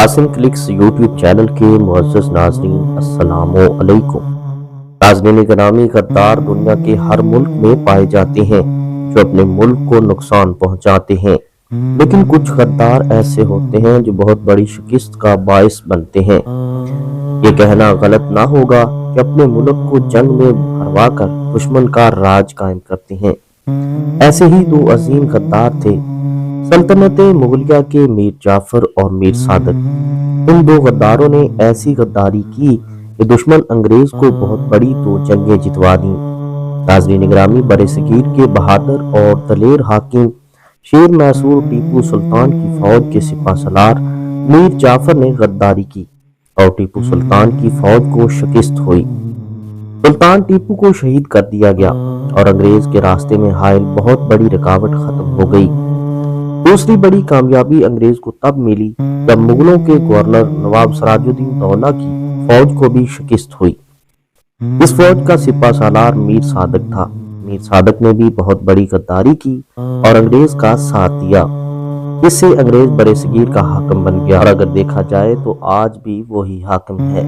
Qasim clicks YouTube channel کے معزز ناظرین السلام علیکم۔ ناظرین گرامی، غدار دنیا کے ہر ملک میں پائے جاتے ہیں جو اپنے ملک کو نقصان پہنچاتے ہیں، لیکن کچھ غدار ایسے ہوتے ہیں جو بہت بڑی شکست کا باعث بنتے ہیں۔ یہ کہنا غلط نہ ہوگا کہ اپنے ملک کو جنگ میں ہروا کر دشمن کا راج قائم کرتے ہیں۔ ایسے ہی دو عظیم غدار تھے، سلطنت مغلیہ کے میر جعفر اور میر صادق۔ ان دو غداروں نے ایسی غداری کی کہ دشمن انگریز کو بہت بڑی دو جنگیں جتوا دیں۔ ناظرین گرامی، برصغیر کے بہادر اور دلیر حاکم شیر میسور ٹیپو سلطان کی فوج کے سپہ سالار میر جعفر نے غداری کی اور ٹیپو سلطان کی فوج کو شکست ہوئی۔ سلطان ٹیپو کو شہید کر دیا گیا اور انگریز کے راستے میں حائل بہت بڑی رکاوٹ ختم ہو گئی۔ دوسری بڑی کامیابی انگریز کو تب ملی جب مغلوں کے گورنر نواب سراج الدین دولہ کی فوج کو بھی شکست ہوئی۔ اس فوج کا سپہ سالار میر صادق تھا۔ میر صادق نے بھی بہت بڑی غداری کی اور انگریز کا ساتھ دیا، جس سے انگریز برصغیر کا حاکم بن گیا، اور اگر دیکھا جائے تو آج بھی وہی حاکم ہے۔